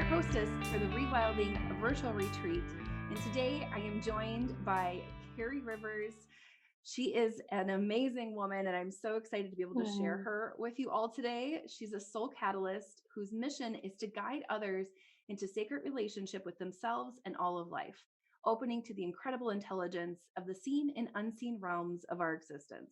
hostess for the Rewilding Virtual Retreat. And today I am joined by Kari Rivers. She is an amazing woman, and I'm so excited to be able to share her with you all today. She's a soul catalyst whose mission is to guide others into sacred relationship with themselves and all of life, opening to the incredible intelligence of the seen and unseen realms of our existence.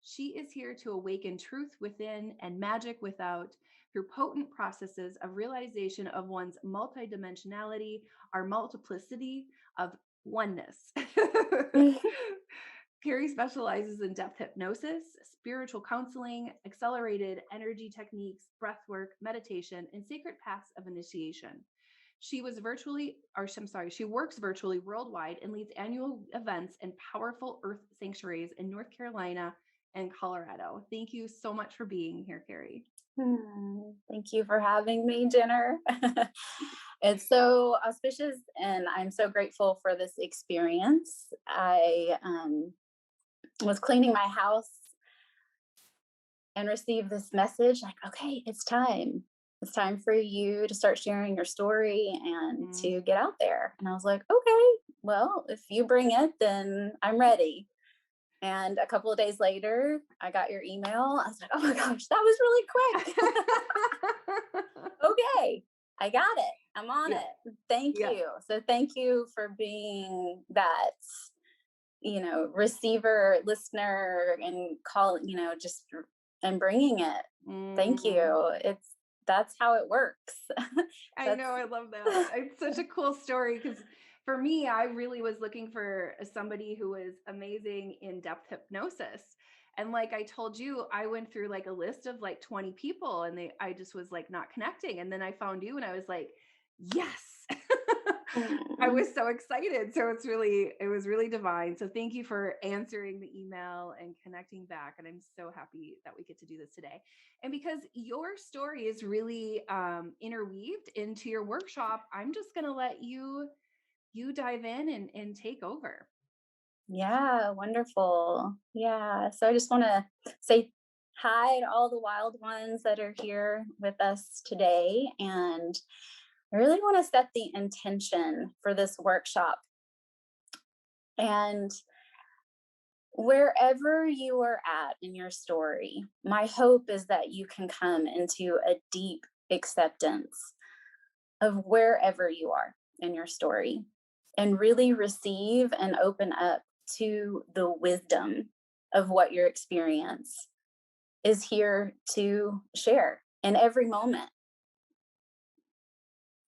She is here to awaken truth within and magic without through potent processes of realization of one's multidimensionality, our multiplicity of oneness. Kari specializes in depth hypnosis, spiritual counseling, accelerated energy techniques, breathwork, meditation, and sacred paths of initiation. She works virtually worldwide and leads annual events in powerful earth sanctuaries in North Carolina and Colorado. Thank you so much for being here, Kari. Thank you for having me, Jenner. It's so auspicious, and I'm so grateful for this experience. I was cleaning my house and received this message like, okay, it's time. It's time for you to start sharing your story and to get out there. And I was like, okay, well, if you bring it, then I'm ready. And a couple of days later, I got your email. I was like, oh my gosh, that was really quick. Okay, I got it. I'm on it. Thank you. So thank you for being that, receiver, listener, and and bringing it. Thank you. That's how it works. I know. I love that. It's such a cool story because for me, I really was looking for somebody who was amazing in depth hypnosis. And like I told you, I went through like a list of like 20 people and I just was like not connecting. And then I found you and I was like, yes. I was so excited. So it was really divine. So thank you for answering the email and connecting back. And I'm so happy that we get to do this today. And because your story is really interweaved into your workshop, I'm just going to let you dive in and take over. Yeah, wonderful. Yeah. So I just want to say hi to all the wild ones that are here with us today. And I really want to set the intention for this workshop. And wherever you are at in your story, my hope is that you can come into a deep acceptance of wherever you are in your story and really receive and open up to the wisdom of what your experience is here to share in every moment.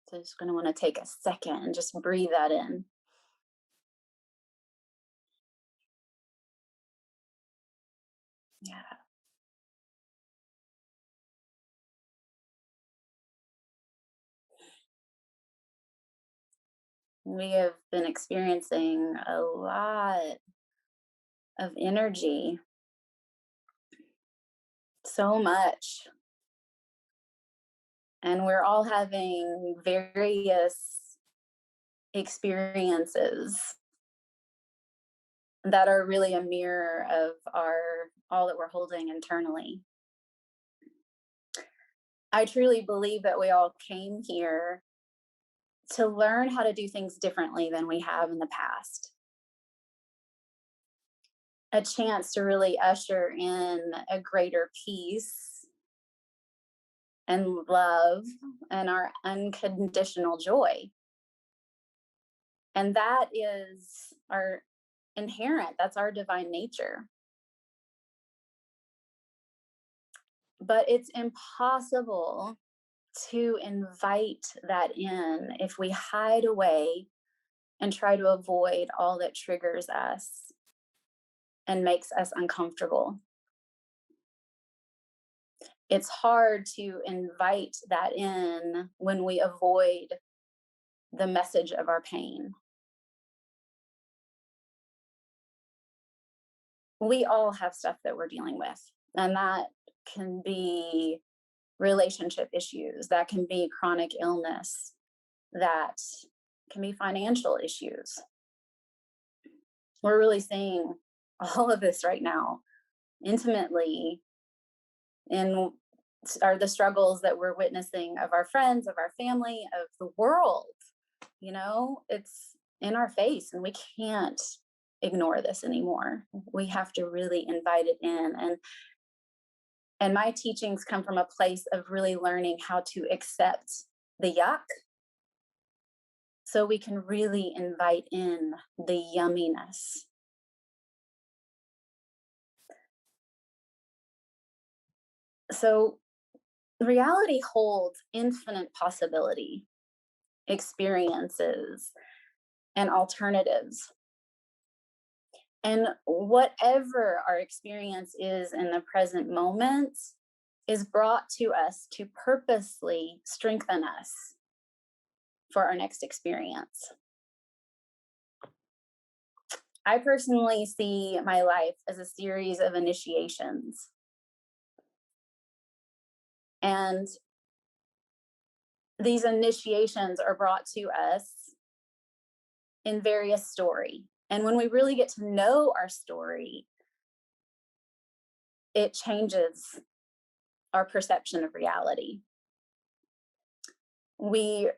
So I'm just going to want to take a second and just breathe that in. Yeah. We have been experiencing a lot of energy, so much. And we're all having various experiences that are really a mirror of all that we're holding internally. I truly believe that we all came here to learn how to do things differently than we have in the past. A chance to really usher in a greater peace and love and our unconditional joy. And that is our inherent, that's our divine nature. But it's impossible to invite that in if we hide away and try to avoid all that triggers us and makes us uncomfortable. It's hard to invite that in when we avoid the message of our pain. We all have stuff that we're dealing with, and that can be relationship issues, that can be chronic illness, that can be financial issues. We're really seeing all of this right now intimately in are the struggles that we're witnessing of our friends, of our family, of the world. You know, it's in our face, and we can't ignore this anymore. We have to really invite it in. And my teachings come from a place of really learning how to accept the yuck so we can really invite in the yumminess. So reality holds infinite possibility, experiences, and alternatives. And whatever our experience is in the present moment is brought to us to purposely strengthen us for our next experience. I personally see my life as a series of initiations. And these initiations are brought to us in various story. And when we really get to know our story, it changes our perception of reality. We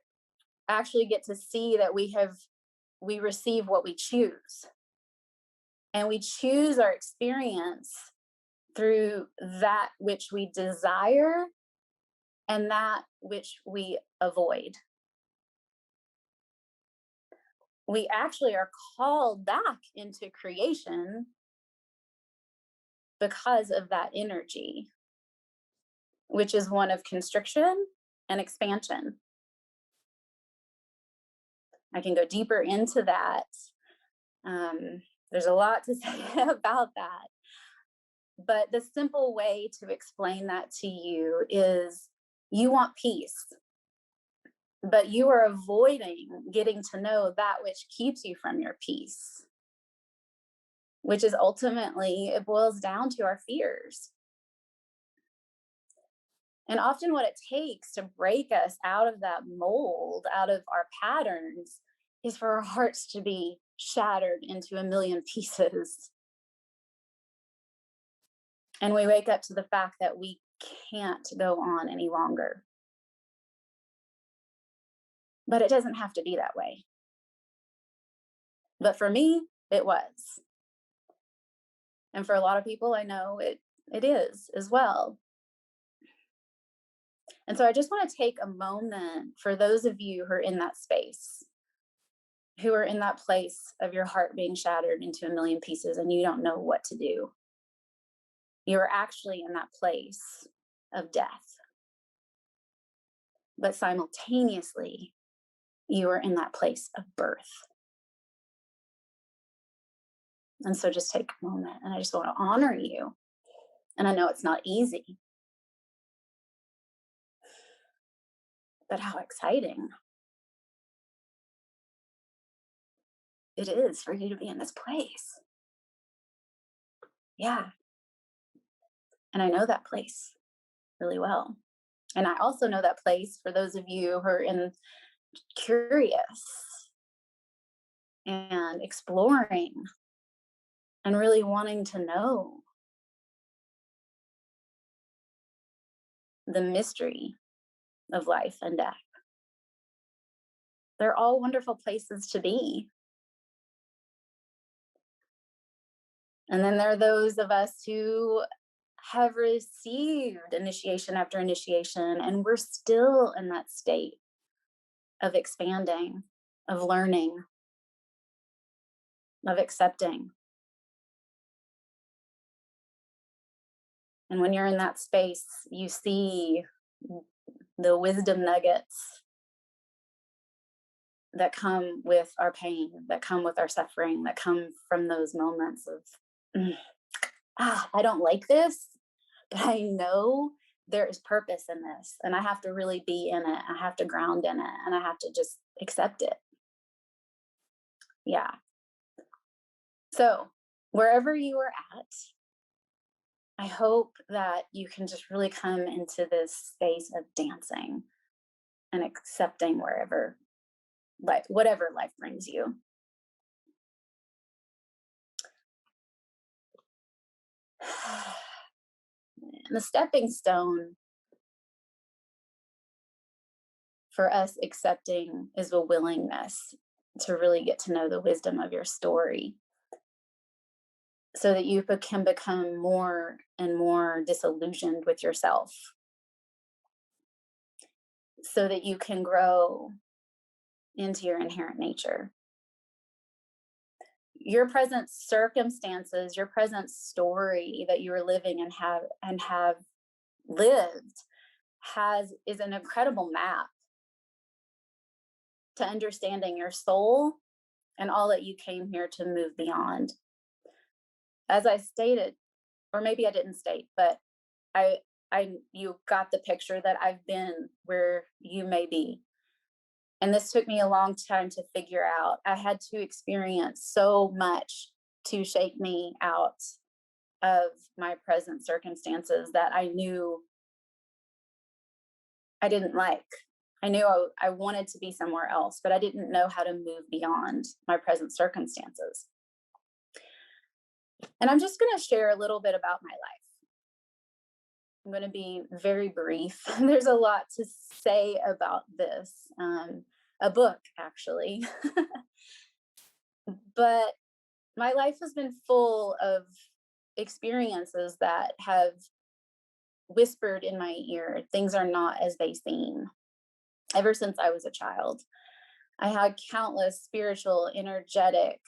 actually get to see that we receive what we choose. And we choose our experience through that which we desire and that which we avoid. We actually are called back into creation because of that energy, which is one of constriction and expansion. I can go deeper into that. There's a lot to say about that. But the simple way to explain that to you is you want peace, but you are avoiding getting to know that which keeps you from your peace, which is ultimately, it boils down to our fears. And often what it takes to break us out of that mold, out of our patterns, is for our hearts to be shattered into a million pieces. And we wake up to the fact that we can't go on any longer. But it doesn't have to be that way. But for me, it was. And for a lot of people, I know it is as well. And so I just want to take a moment for those of you who are in that space, who are in that place of your heart being shattered into a million pieces and you don't know what to do. You're actually in that place of death. But simultaneously, you are in that place of birth. And so just take a moment, and I just want to honor you. And I know it's not easy, but how exciting it is for you to be in this place. Yeah. And I know that place really well. And I also know that place for those of you who are curious and exploring and really wanting to know the mystery of life and death. They're all wonderful places to be. And then there are those of us who have received initiation after initiation, and we're still in that state of expanding, of learning, of accepting. And when you're in that space, you see the wisdom nuggets that come with our pain, that come with our suffering, that come from those moments of, I don't like this, but I know there is purpose in this, and I have to really be in it. I have to ground in it, and I have to just accept it. Yeah. So wherever you are at, I hope that you can just really come into this space of dancing and accepting wherever life, whatever life brings you. And the stepping stone for us accepting is a willingness to really get to know the wisdom of your story so that you can become more and more disillusioned with yourself, so that you can grow into your inherent nature. Your present circumstances, your present story that you are living and have lived is an incredible map to understanding your soul and all that you came here to move beyond. As I stated, or maybe I didn't state, but I you got the picture that I've been where you may be. And this took me a long time to figure out. I had to experience so much to shake me out of my present circumstances that I knew I didn't like. I knew I wanted to be somewhere else, but I didn't know how to move beyond my present circumstances. And I'm just going to share a little bit about my life. I'm going to be very brief. There's a lot to say about this, a book, actually. But my life has been full of experiences that have whispered in my ear, things are not as they seem. Ever since I was a child, I had countless spiritual, energetic,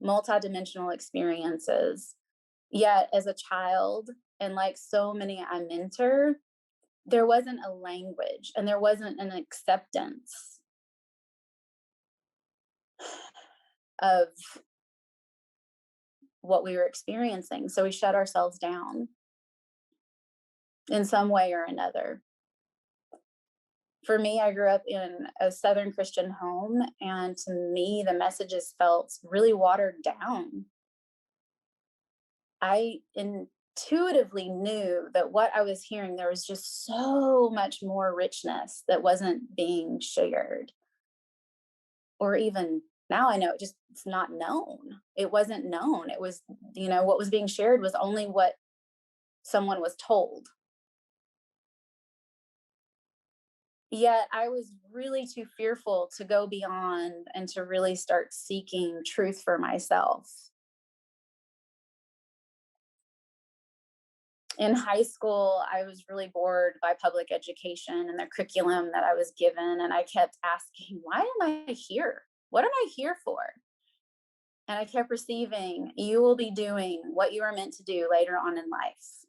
multidimensional experiences. Yet, as a child, and like so many I mentor, there wasn't a language and there wasn't an acceptance of what we were experiencing. So we shut ourselves down in some way or another. For me, I grew up in a Southern Christian home, and to me, the messages felt really watered down. I intuitively knew that what I was hearing, there was just so much more richness that wasn't being shared. Or even now I know it's not known. It wasn't known. It was, what was being shared was only what someone was told. Yet I was really too fearful to go beyond and to really start seeking truth for myself. In high school, I was really bored by public education and the curriculum that I was given. And I kept asking, why am I here? What am I here for? And I kept receiving, you will be doing what you are meant to do later on in life.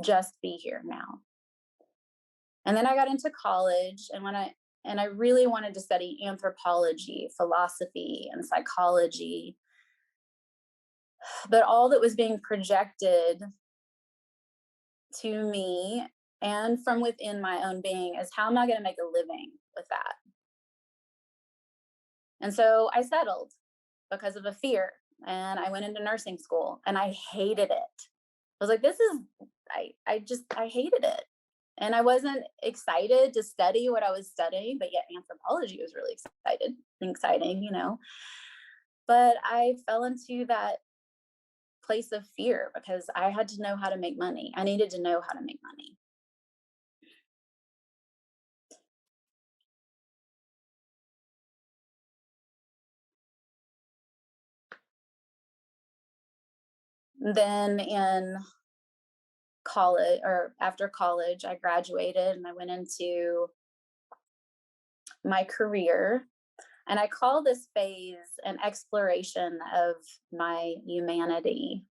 Just be here now. And then I got into college, and I really wanted to study anthropology, philosophy, and psychology. But all that was being projected to me and from within my own being is, how am I going to make a living with that? And so I settled because of a fear, and I went into nursing school, and I hated it. I was like, I hated it. And I wasn't excited to study what I was studying, but yet anthropology was really exciting, But I fell into that place of fear because I had to know how to make money. I needed to know how to make money. Then in college, or after college, I graduated and I went into my career. And I call this phase an exploration of my humanity.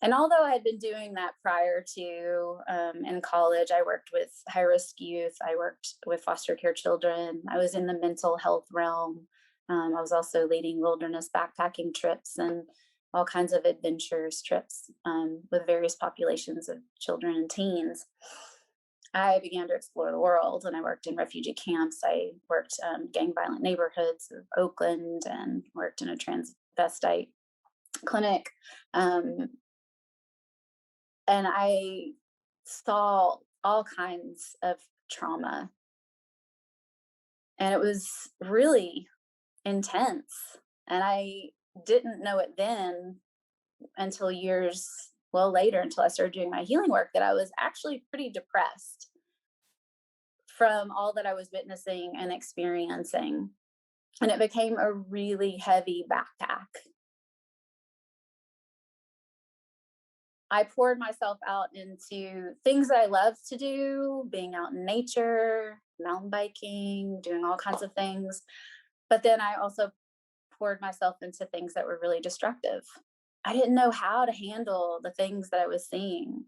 And although I had been doing that prior to, in college, I worked with high-risk youth. I worked with foster care children. I was in the mental health realm. I was also leading wilderness backpacking trips and all kinds of adventures trips with various populations of children and teens. I began to explore the world, and I worked in refugee camps. I worked gang violent neighborhoods of Oakland, and worked in a transvestite clinic. And I saw all kinds of trauma. And it was really intense. And I didn't know it then until later, until I started doing my healing work, that I was actually pretty depressed from all that I was witnessing and experiencing. And it became a really heavy backpack. I poured myself out into things that I love to do, being out in nature, mountain biking, doing all kinds of things. But then I also poured myself into things that were really destructive. I didn't know how to handle the things that I was seeing.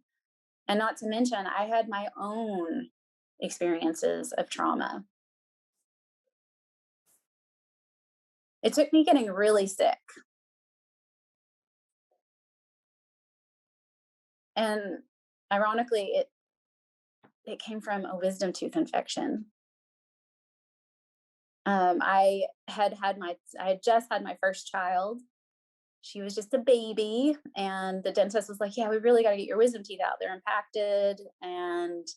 And not to mention, I had my own experiences of trauma. It took me getting really sick. And ironically, it came from a wisdom tooth infection. I had just had my first child. She was just a baby, and the dentist was like, "Yeah, we really got to get your wisdom teeth out. They're impacted." And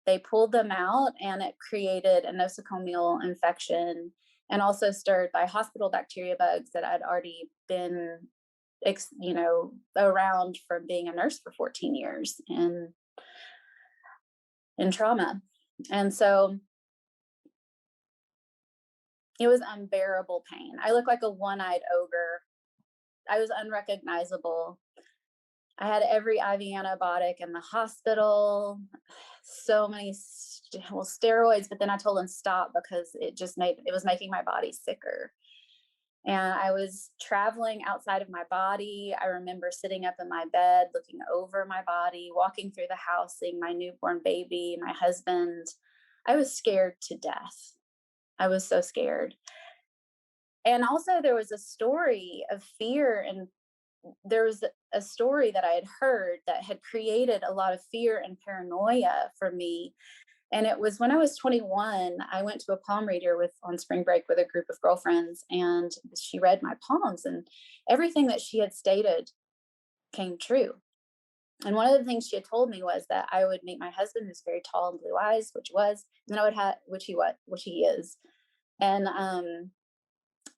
they pulled them out, and it created a nosocomial infection, and also stirred by hospital bacteria bugs that I'd already been, around from being a nurse for 14 years in trauma. And so it was unbearable pain. I looked like a one-eyed ogre. I was unrecognizable. I had every IV antibiotic in the hospital, so many steroids, but then I told them stop because it was making my body sicker. And I was traveling outside of my body. I remember sitting up in my bed, looking over my body, walking through the house, seeing my newborn baby, my husband. I was scared to death. I was so scared. And also there was a story of fear, and there was a story that I had heard that had created a lot of fear and paranoia for me. And it was when I was 21, I went to a palm reader on spring break with a group of girlfriends, and she read my palms, and everything that she had stated came true. And one of the things she had told me was that I would meet my husband, who's very tall and blue eyes, which was, and then I would have, which he is. And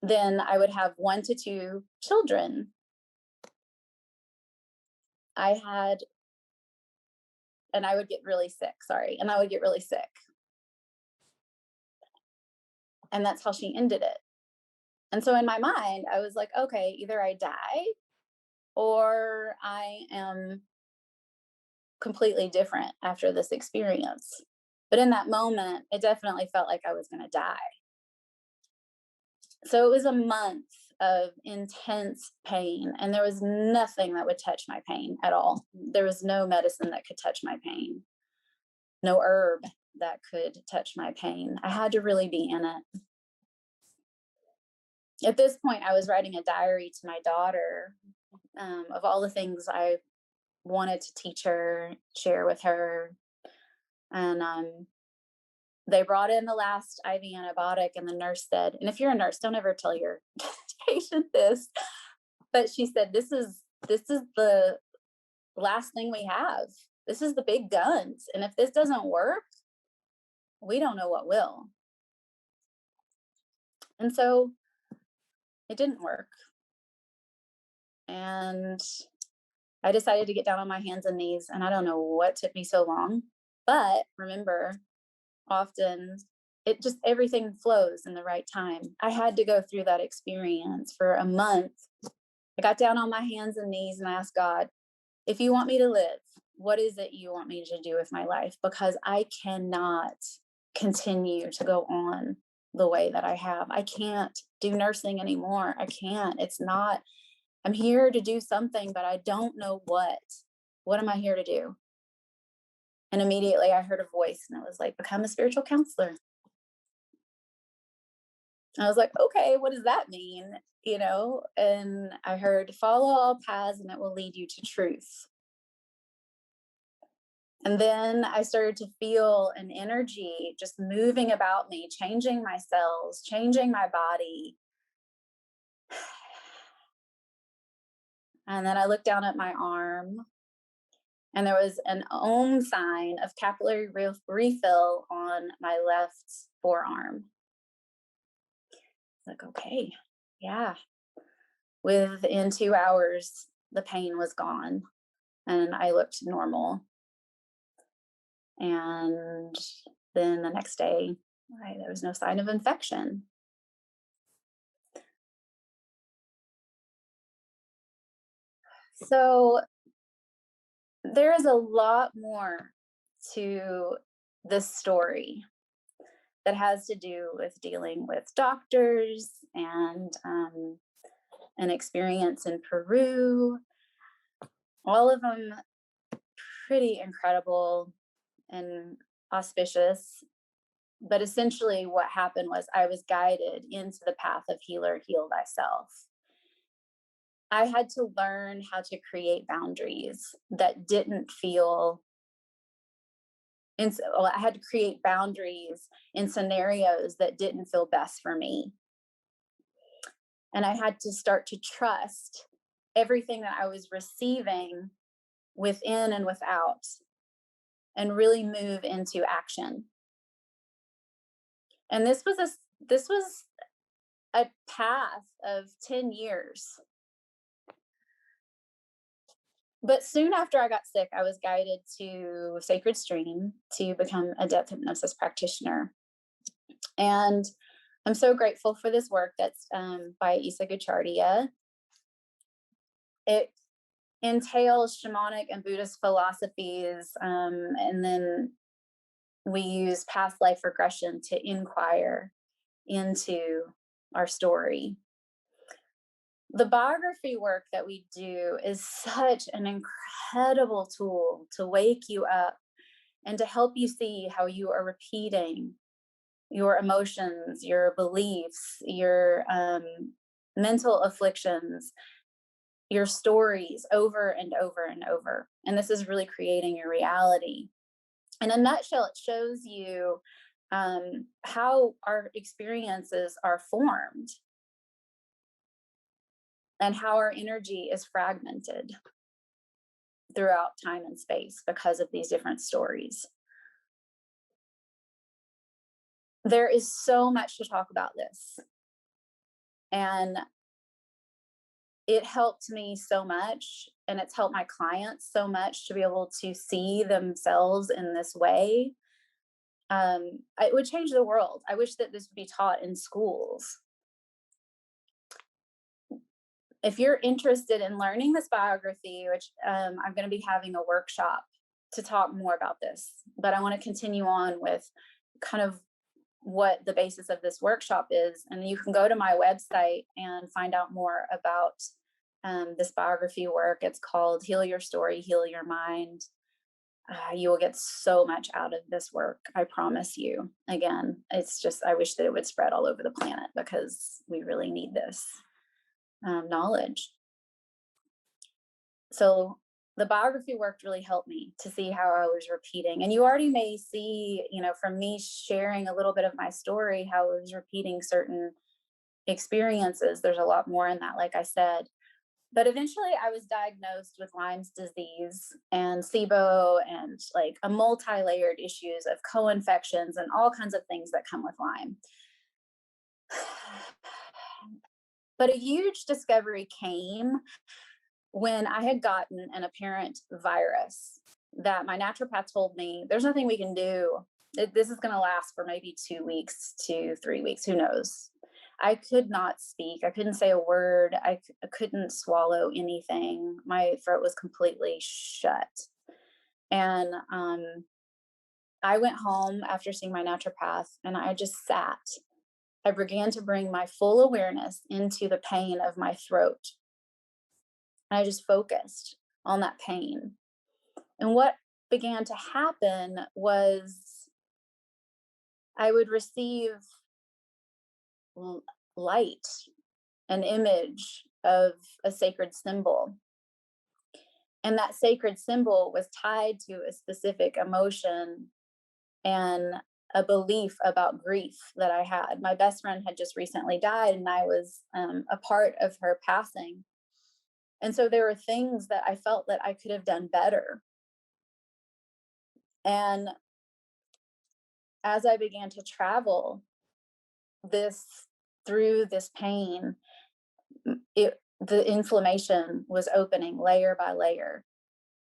then I would have 1 to 2 children. And I would get really sick, and I would get really sick. And that's how she ended it. And so in my mind, I was like, okay, either I die or I am completely different after this experience. But in that moment, it definitely felt like I was going to die. So it was a month of intense pain, and there was nothing that would touch my pain at all. There was no medicine that could touch my pain, no herb that could touch my pain. I had to really be in it. At this point, I was writing a diary to my daughter, of all the things I wanted to teach her, share with her. And they brought in the last IV antibiotic, and the nurse said, and if you're a nurse, don't ever tell your patient this, but she said, this is the last thing we have. This is the big guns. And if this doesn't work, we don't know what will. And so it didn't work. And I decided to get down on my hands and knees, and I don't know what took me so long, but remember, often everything flows in the right time. I had to go through that experience for a month. I got down on my hands and knees and asked God, if you want me to live, what is it you want me to do with my life? Because I cannot continue to go on the way that I have. I can't do nursing anymore. I can't. I'm here to do something, but I don't know what. What am I here to do? And immediately I heard a voice, and it was like, become a spiritual counselor. I was like, okay, what does that mean? And I heard, follow all paths and it will lead you to truth. And then I started to feel an energy just moving about me, changing my cells, changing my body. And then I looked down at my arm, and there was an Om sign of capillary refill on my left forearm. Like, okay, yeah. Within 2 hours, the pain was gone, and I looked normal. And then the next day, there was no sign of infection. So there is a lot more to this story that has to do with dealing with doctors and an experience in Peru. All of them pretty incredible and auspicious. But essentially, what happened was I was guided into the path of healer, heal thyself. I had to learn how to create boundaries that didn't feel. I had to create boundaries in scenarios that didn't feel best for me. And I had to start to trust everything that I was receiving within and without, and really move into action. And this was a path of 10 years. But soon after I got sick, I was guided to Sacred Stream to become a depth hypnosis practitioner. And I'm so grateful for this work that's by Isa Gucciardia. It entails shamanic and Buddhist philosophies, and then we use past life regression to inquire into our story. The biography work that we do is such an incredible tool to wake you up and to help you see how you are repeating your emotions, your beliefs, your mental afflictions, your stories over and over and over. And this is really creating your reality. In a nutshell, it shows you how our experiences are formed and how our energy is fragmented throughout time and space because of these different stories. There is so much to talk about this. And it helped me so much, and it's helped my clients so much to be able to see themselves in this way. It would change the world. I wish that this would be taught in schools. If you're interested in learning this biography, which I'm going to be having a workshop to talk more about this, but I want to continue on with kind of what the basis of this workshop is. And you can go to my website and find out more about this biography work. It's called Heal Your Story, Heal Your Mind. You will get so much out of this work. I promise you. Again, it's just, I wish that it would spread all over the planet because we really need this knowledge. So the biography work really helped me to see how I was repeating. And you already may see, from me sharing a little bit of my story, how I was repeating certain experiences. There's a lot more in that, like I said. But eventually I was diagnosed with Lyme's disease and SIBO and like a multi-layered issues of co-infections and all kinds of things that come with Lyme. But a huge discovery came when I had gotten an apparent virus that my naturopath told me, there's nothing we can do. This is going to last for maybe 2 weeks to 3 weeks. Who knows? I could not speak. I couldn't say a word. I couldn't swallow anything. My throat was completely shut. And I went home after seeing my naturopath and I just sat. I began to bring my full awareness into the pain of my throat. And I just focused on that pain. And what began to happen was I would receive light, an image of a sacred symbol. And that sacred symbol was tied to a specific emotion and a belief about grief that I had. My best friend had just recently died, and I was a part of her passing. And so there were things that I felt that I could have done better. And as I began to travel through this pain, the inflammation was opening layer by layer.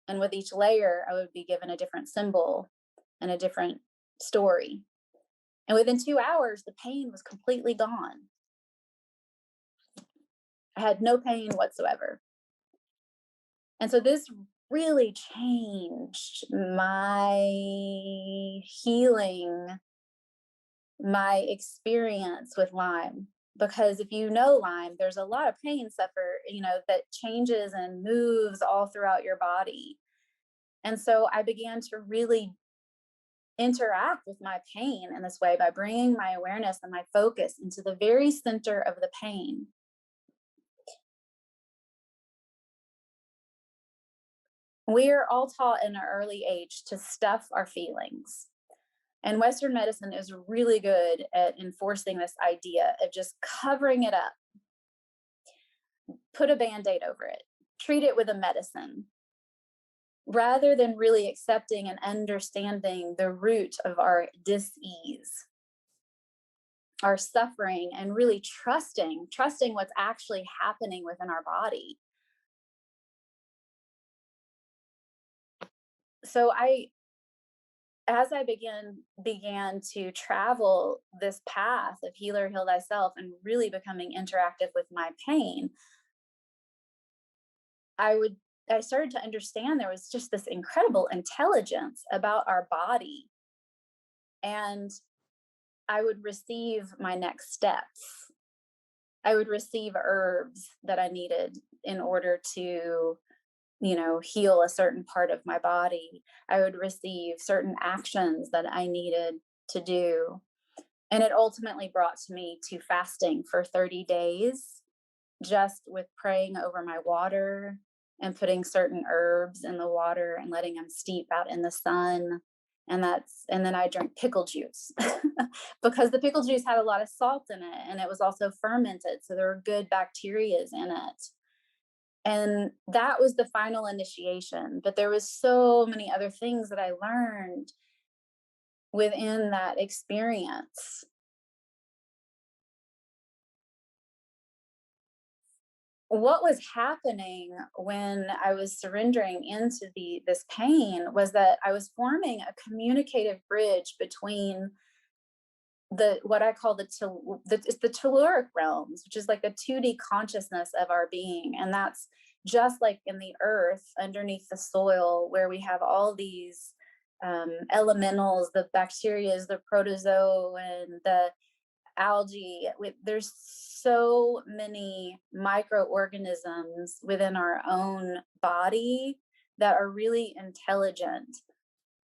And with each layer, I would be given a different symbol and a different story. And within 2 hours, the pain was completely gone. I had no pain whatsoever. And so this really changed my healing, my experience with Lyme. Because if you know Lyme, there's a lot of pain that changes and moves all throughout your body. And so I began to really interact with my pain in this way by bringing my awareness and my focus into the very center of the pain. We are all taught in an early age to stuff our feelings. And Western medicine is really good at enforcing this idea of just covering it up. Put a Band-Aid over it. Treat it with a medicine. Rather than really accepting and understanding the root of our dis-ease, our suffering, and really trusting what's actually happening within our body. So as I began to travel this path of healer, heal thyself, and really becoming interactive with my pain, I started to understand there was just this incredible intelligence about our body. And I would receive my next steps. I would receive herbs that I needed in order to, heal a certain part of my body. I would receive certain actions that I needed to do. And it ultimately brought me to fasting for 30 days, just with praying over my water and putting certain herbs in the water and letting them steep out in the sun. And then I drank pickle juice because the pickle juice had a lot of salt in it, and it was also fermented. So there were good bacterias in it. And that was the final initiation. But there was so many other things that I learned within that experience. What was happening when I was surrendering into this pain was that I was forming a communicative bridge between what I call it's the telluric realms, which is like the 2D consciousness of our being. And that's just like in the earth underneath the soil, where we have all these elementals, the bacteria, the protozoa, and the algae. There's so many microorganisms within our own body that are really intelligent.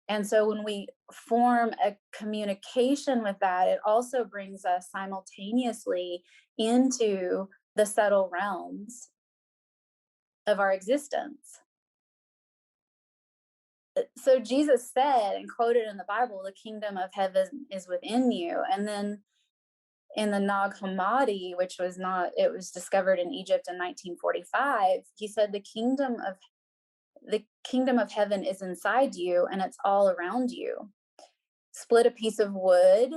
And so when we form a communication with that, it also brings us simultaneously into the subtle realms of our existence. So Jesus said, and quoted in the Bible, the kingdom of heaven is within you. And then in the Nag Hammadi, it was discovered in Egypt in 1945, he said the kingdom of heaven is inside you, and it's all around you. Split a piece of wood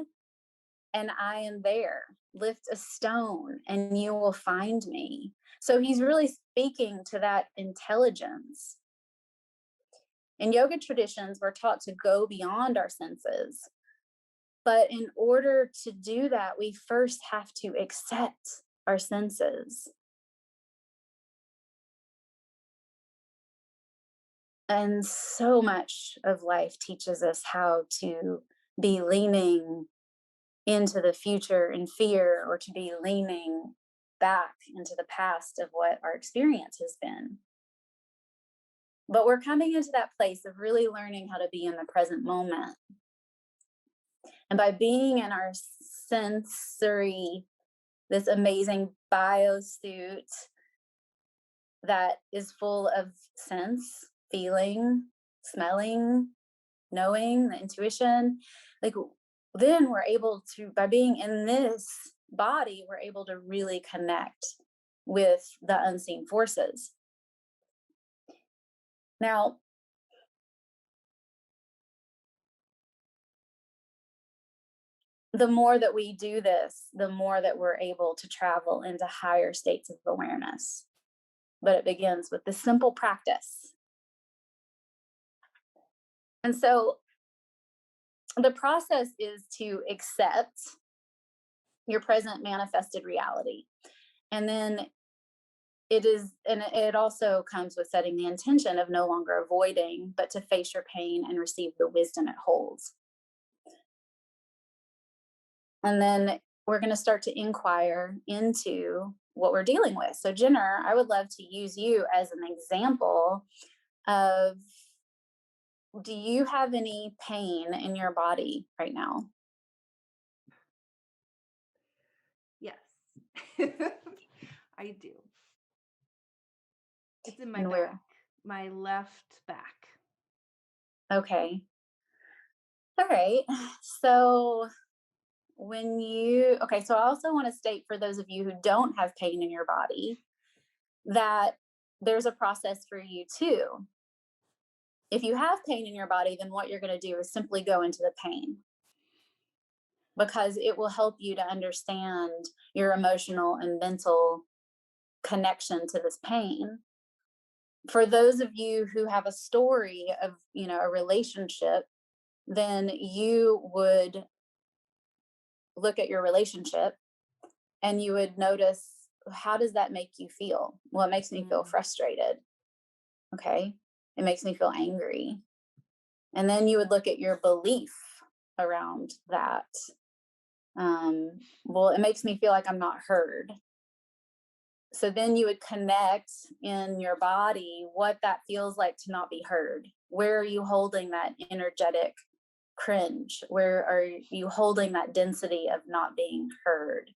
and I am there. Lift a stone and you will find me. So he's really speaking to that intelligence. In yoga traditions, we're taught to go beyond our senses. But in order to do that, we first have to accept our senses. And so much of life teaches us how to be leaning into the future in fear, or to be leaning back into the past of what our experience has been. But we're coming into that place of really learning how to be in the present moment. And by being in our sensory, this amazing biosuit that is full of sense, feeling, smelling, knowing, the intuition, then we're able to, by being in this body, we're able to really connect with the unseen forces. Now, the more that we do this, the more that we're able to travel into higher states of awareness. But it begins with this simple practice. And so the process is to accept your present manifested reality. And then and it also comes with setting the intention of no longer avoiding, but to face your pain and receive the wisdom it holds. And then we're going to start to inquire into what we're dealing with. So, Jenner, I would love to use you as an example of, do you have any pain in your body right now? Yes. I do. It's in my And back, where? my left back. Okay. All right. So, so I also want to state for those of you who don't have pain in your body that there's a process for you too. If you have pain in your body, then what you're going to do is simply go into the pain, because it will help you to understand your emotional and mental connection to this pain. For those of you who have a story of, a relationship, then you would look at your relationship and you would notice, how does that make you feel? Well, it makes me feel frustrated. Okay. It makes me feel angry. And then you would look at your belief around that. Well, it makes me feel like I'm not heard. So then you would connect in your body what that feels like to not be heard. Where are you holding that energetic cringe? Where are you holding that density of not being heard?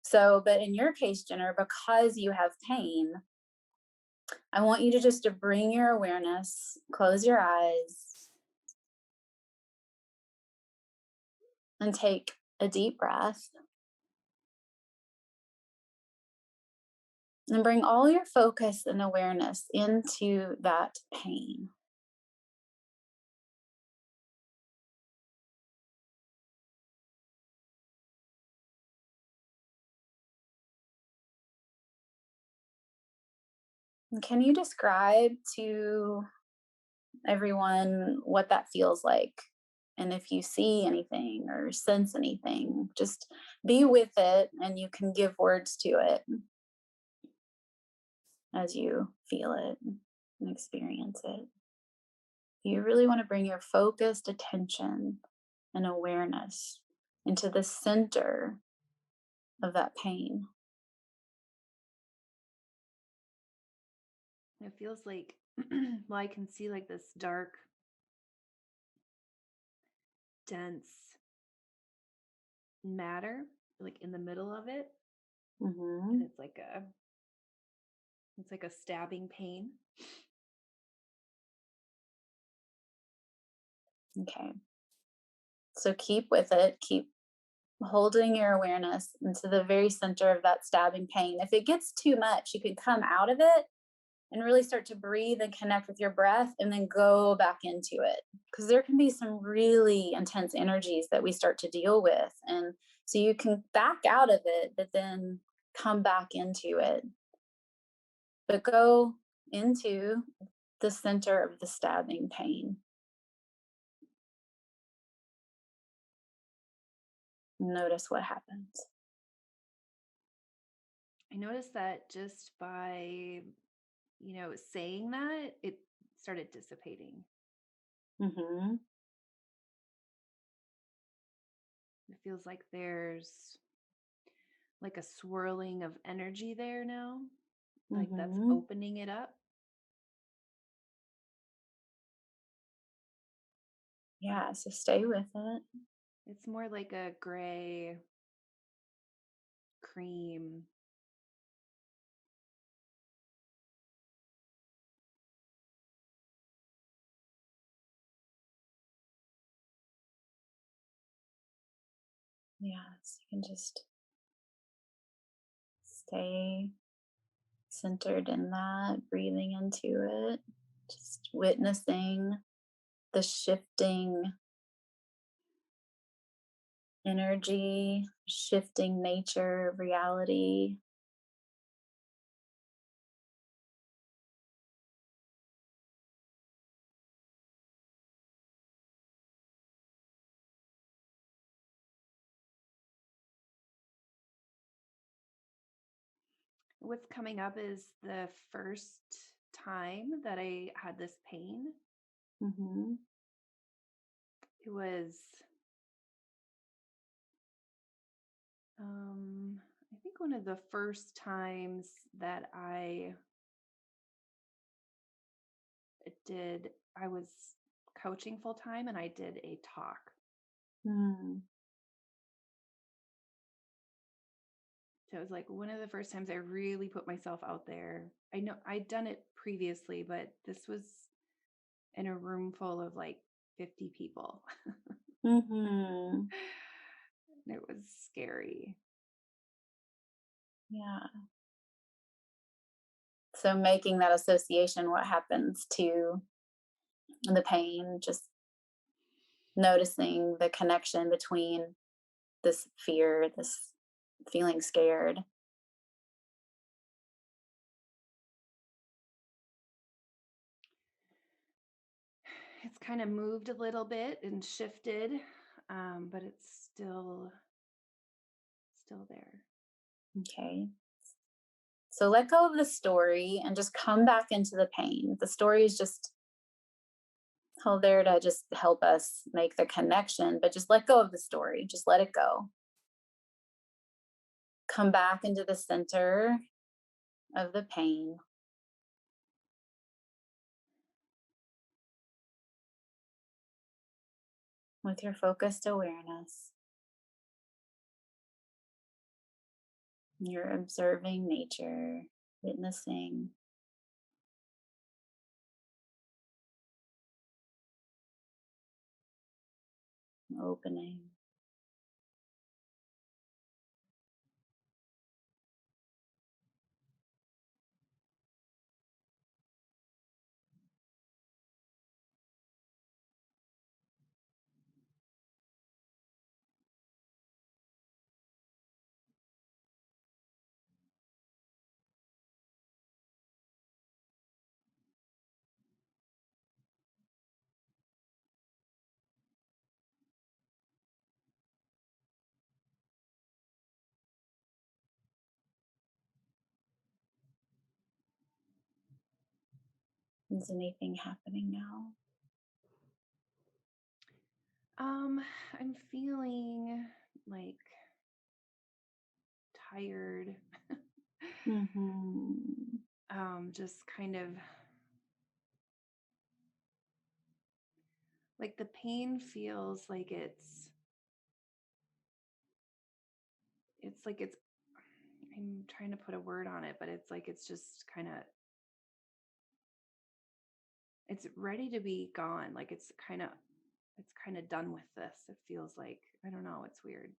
So, but in your case, Jenner, because you have pain, I want you to just to bring your awareness, close your eyes, and take a deep breath. And bring all your focus and awareness into that pain. And can you describe to everyone what that feels like? And if you see anything or sense anything, just be with it and you can give words to it as you feel it and experience it. You really want to bring your focused attention and awareness into the center of that pain. It feels like, well, I can see like this dark, dense matter, like in the middle of it. And Mm-hmm. it's like a stabbing pain. Okay. So keep with it. Keep holding your awareness into the very center of that stabbing pain. If it gets too much, you can come out of it and really start to breathe and connect with your breath and then go back into it. Because there can be some really intense energies that we start to deal with. And so you can back out of it, but then come back into it. But go into the center of the stabbing pain. Notice what happens. I noticed that just by, saying that, it started dissipating. Mm-hmm. It feels like there's like a swirling of energy there now, like that's Mm-hmm. opening it up. Yeah, so stay with it. It's more like a gray cream. Yeah, so you can just stay centered in that, breathing into it, just witnessing the shifting energy, shifting nature of reality. what's coming up is the first time that I had this pain. Mm-hmm. It was, I think one of the first times that I was coaching full time and I did a talk. Mm. So it was like one of the first times I really put myself out there. I know I'd done it previously, but this was in a room full of like 50 people. Mm-hmm. It was scary. Yeah. So making that association, what happens to the pain, just noticing the connection between this fear, this feeling scared. It's kind of moved a little bit and shifted, but it's still there. Okay. So let go of the story and just come back into the pain. The story is just there to just help us make the connection, but just let go of the story. Just let it go. Come back into the center of the pain with your focused awareness. You're observing nature, witnessing, opening. Is anything happening now? I'm feeling like tired. Mm-hmm. Just kind of like the pain feels like it's like I'm trying to put a word on it, but it's like it's just kind of it's ready to be gone. Like it's kind of done with this. It feels like, I don't know, it's weird.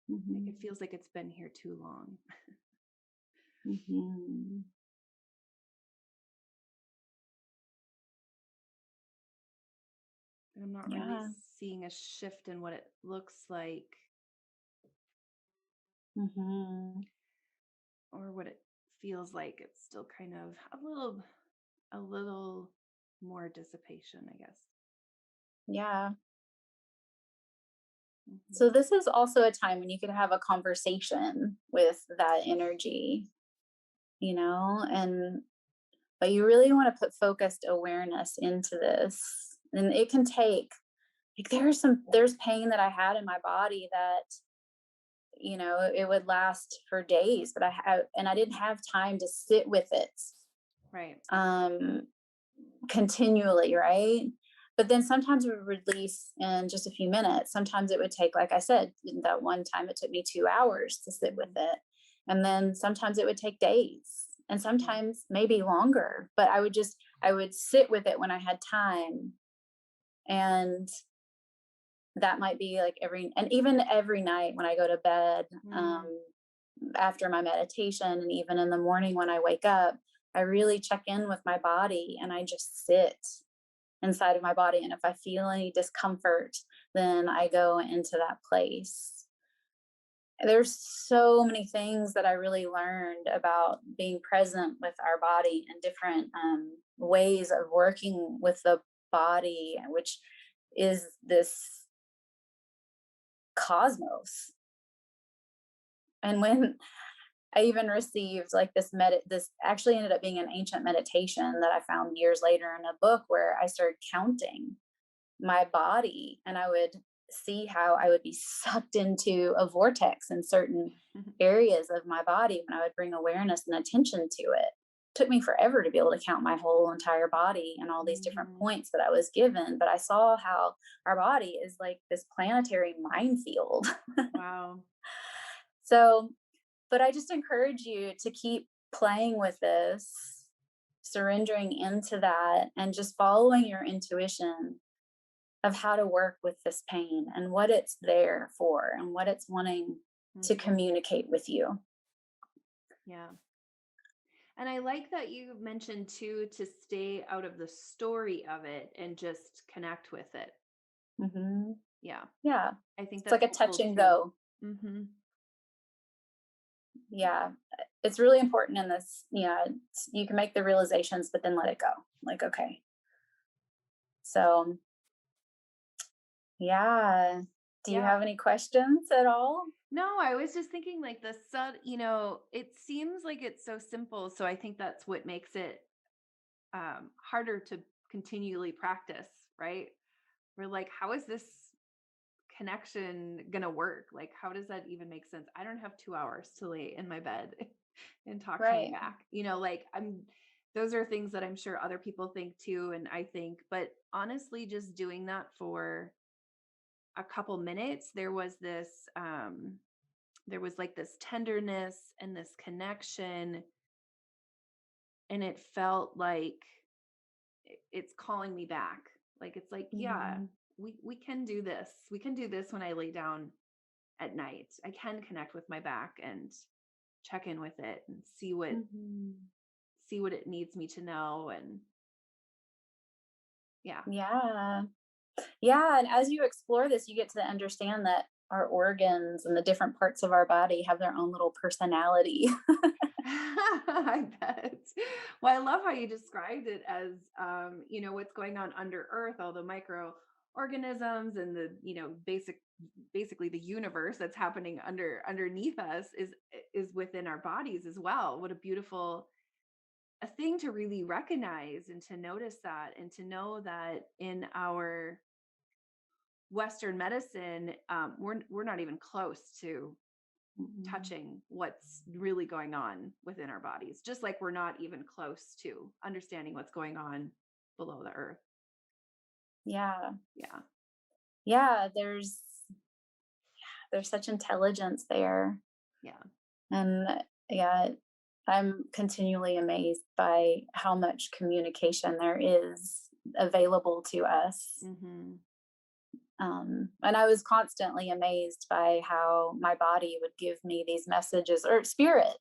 Like Mm-hmm. it feels like it's been here too long. Mm-hmm. I'm not really Yeah. seeing a shift in what it looks like Mm-hmm. or what it feels like. It's still kind of a little more dissipation, I guess. Yeah. Hmm. So this is also a time when you could have a conversation with that energy, and but you really want to put focused awareness into this. And it can take, like, there's pain that I had in my body that, it would last for days, but I didn't have time to sit with it Right. um continually, right? But then sometimes it would release in just a few minutes. Sometimes it would take, like I said, that one time it took me 2 hours to sit with it. And then sometimes it would take days and Yeah. sometimes maybe longer. But I would sit with it when I had time. And that might be like even every night when I go to bed, Mm. after my meditation, and even in the morning when I wake up, I really check in with my body and I just sit inside of my body. And if I feel any discomfort, then I go into that place. There's so many things that I really learned about being present with our body and different ways of working with the body, which is this cosmos. And when I even received like this actually ended up being an ancient meditation that I found years later in a book, where I started counting my body, and I would see how I would be sucked into a vortex in certain areas of my body when I would bring awareness and attention to it. Took me forever to be able to count my whole entire body and all these different Mhm. points that I was given, but I saw how our body is like this planetary minefield. Wow. So, but I just encourage you to keep playing with this, surrendering into that, and just following your intuition of how to work with this pain and what it's there for and what it's wanting to Mhm. communicate with you. Yeah. And I like that you mentioned too to stay out of the story of it and just connect with it. Hmm. Yeah. Yeah. I think It's like that's a touch helpful and too. go. Mhm. Yeah. It's really important in this. Yeah. You can make the realizations, but then let it go. Like, okay. So, yeah. Do you Yeah. have any questions at all? No, I was just thinking like the sun, it seems like it's so simple. So I think that's what makes it harder to continually practice, right? We're like, how is this connection gonna work? Like, how does that even make sense? I don't have 2 hours to lay in my bed and talk to my Right. back. Like those are things that I'm sure other people think too, and I think, but honestly, just doing that for a couple minutes, there was like this tenderness and this connection, and it felt like it's calling me back. Like it's like, yeah, Mhm. we can do this. We can do this when I lay down at night. I can connect with my back and check in with it and Mhm. see what it needs me to know. And yeah. Yeah. Yeah, and as you explore this, you get to understand that our organs and the different parts of our body have their own little personality. I bet. Well, I love how you described it as, what's going on under Earth, all the microorganisms and the, basically the universe that's happening underneath us is within our bodies as well. What a beautiful a thing to really recognize and to notice that and to know that in our Western medicine, we're not even close to Mhm. touching what's really going on within our bodies, just like we're not even close to understanding what's going on below the earth. Yeah. Yeah. Yeah, there's such intelligence there. Yeah. And yeah, I'm continually amazed by how much communication there is available to us. Hmm. And I was constantly amazed by how my body would give me these messages, or spirit.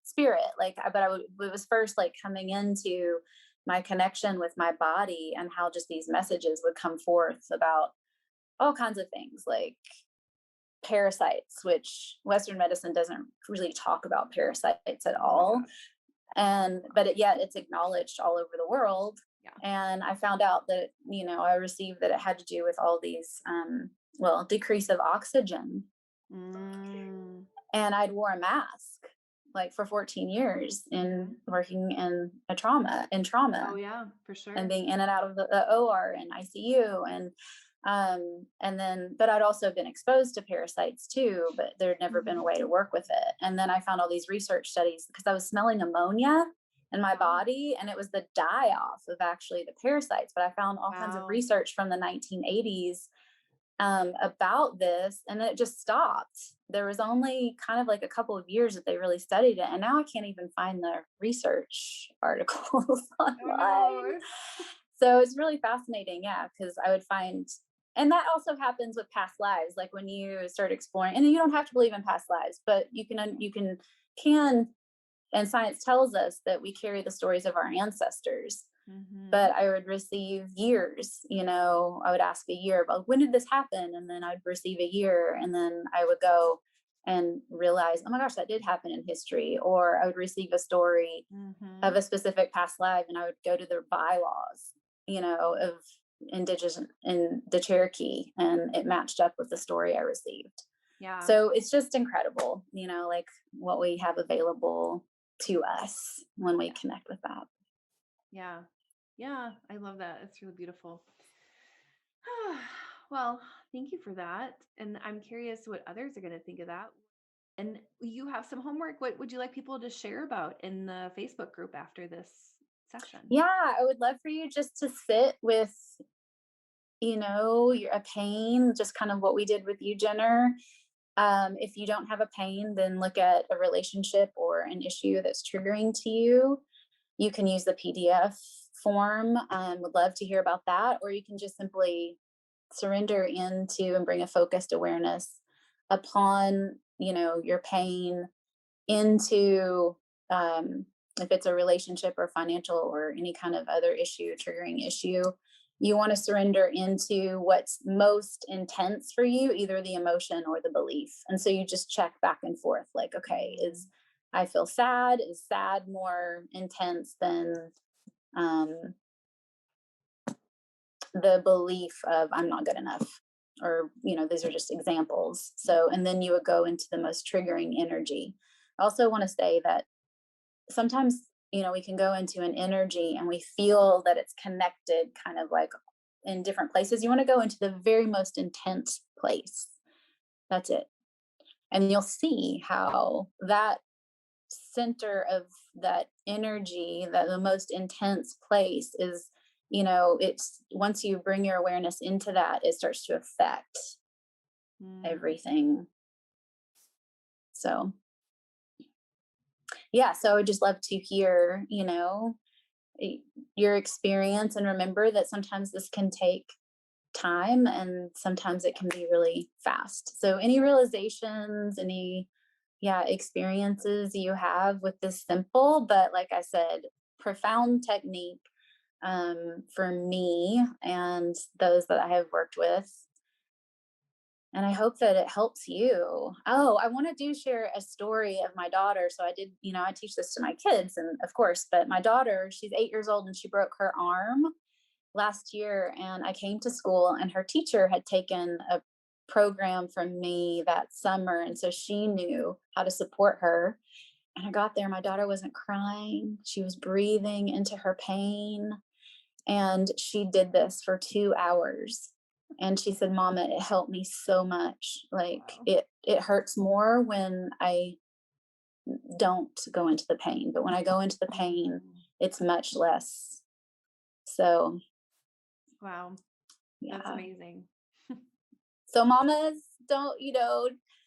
Like, but it was first like coming into my connection with my body, and how just these messages would come forth about all kinds of things, like parasites, which Western medicine doesn't really talk about parasites at Oh my all. gosh. And but yet it's acknowledged all over the world. Yeah. And I found out that, I received that it had to do with all these well, decrease of oxygen. Mm. And I'd wore a mask like for 14 years in Hmm. working in trauma Oh yeah, for and sure. being in and out of the OR and ICU. And then but I'd also been exposed to parasites too, but there'd never been a Hmm. way to work with it. And then I found all these research studies because I was smelling ammonia in my Oh, body, and it was the die off of actually the parasites. But I found all kinds of wow. research from the 1980s about this, and it just stopped. There was only kind of like a couple of years that they really studied it, and now I can't even find the research articles Oh online. no. So it's really fascinating, yeah, because I would find, and that also happens with past lives. Like when you start exploring, and you don't have to believe in past lives, but you can, and science tells us that we carry the stories of our ancestors. Hmm. But I would receive years, I would ask a year about when did this happen? And then I'd receive a year, and then I would go and realize, oh my gosh, that did happen in history. Or I would receive a story of Hmm. a specific past life, and I would go to their bylaws, of indigenous in the Cherokee, and it matched up with the story I received. Yeah. So it's just incredible, like what we have available to us when we connect with that. Yeah. Yeah. I love that. It's really beautiful. Well, thank you for that. And I'm curious what others are going to think of that. And you have some homework. What would you like people to share about in the Facebook group after this session? Yeah, I would love for you just to sit with, a pain, just kind of what we did with you, Jenner. If you don't have a pain, then look at a relationship or an issue that's triggering to you. You can use the PDF form. Would love to hear about that. Or you can just simply surrender into and bring a focused awareness upon, your pain into, if it's a relationship or financial or any kind of other issue, triggering issue, you want to surrender into what's most intense for you, either the emotion or the belief. And so you just check back and forth, like, okay, I feel sad? Is sad more intense than the belief of I'm not good enough? Or, these are just examples. So, and then you would go into the most triggering energy. I also want to say that sometimes, we can go into an energy and we feel that it's connected kind of like in different places. You want to go into the very most intense place. That's it. And you'll see how that center of that energy, that the most intense place is, it's once you bring your awareness into that, it starts to affect everything. So yeah, so I would just love to hear, your experience, and remember that sometimes this can take time and sometimes it can be really fast. So any realizations, any experiences you have with this simple, but like I said, profound technique for me and those that I have worked with. And I hope that it helps you. Oh, I want to share a story of my daughter. So I did, I teach this to my kids, and of course, but my daughter, she's 8 years old and she broke her arm last year. And I came to school and her teacher had taken a program from me that summer. And so she knew how to support her. And I got there, my daughter wasn't crying. She was breathing into her pain. And she did this for 2 hours. And she said, Mama, it helped me so much. Like Wow. it hurts more when I don't go into the pain, but when I go into the pain, it's much less. So, Wow. yeah. That's amazing. So mamas don't,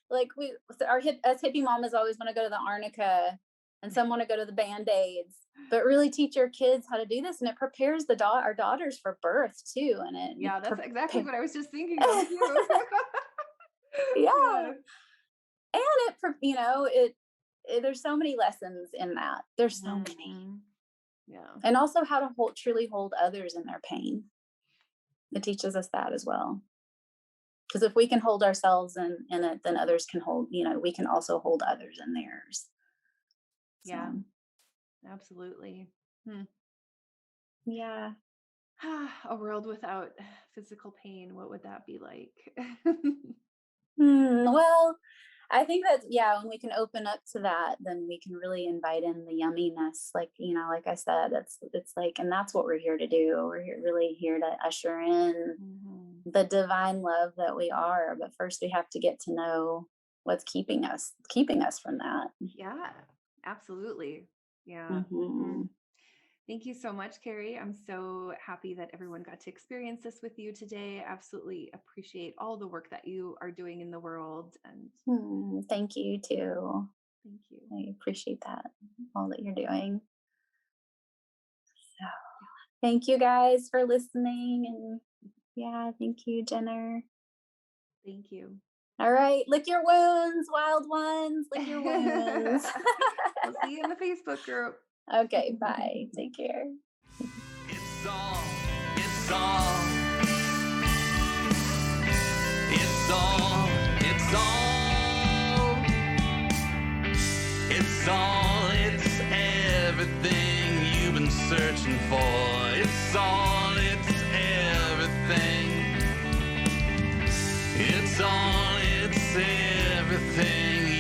like us hippie mamas always want to go to the arnica, and some want to go to the Band-Aids, but really teach your kids how to do this, and it prepares our daughters for birth too. And that's exactly what I was just thinking of too. Yeah. And there's so many lessons in that. There's so many. Yeah. And also how to truly hold others in their pain. It teaches us that as well. Because if we can hold ourselves in it, then others can hold, we can also hold others in theirs. Yeah, absolutely. Yeah. A world without physical pain, what would that be like? Well, I think that, when we can open up to that, then we can really invite in the yumminess. Like, like I said, it's like, and that's what we're here to do. We're really here to usher in the divine love that we are. But first we have to get to know what's keeping us from that. Yeah, absolutely. Yeah. Mm-hmm. Thank you so much, Kari. I'm so happy that everyone got to experience this with you today. Absolutely appreciate all the work that you are doing in the world. And thank you too. Thank you. I appreciate that, all that you're doing. So thank you guys for listening. And thank you, Jenner. Thank you. All right. Lick your wounds, wild ones. Lick your wounds. We'll see you in the Facebook group. Okay, bye. Take care. It's all, it's all, it's all, it's all, it's all, it's everything you've been searching for. It's all, it's everything. It's all, it's It's everything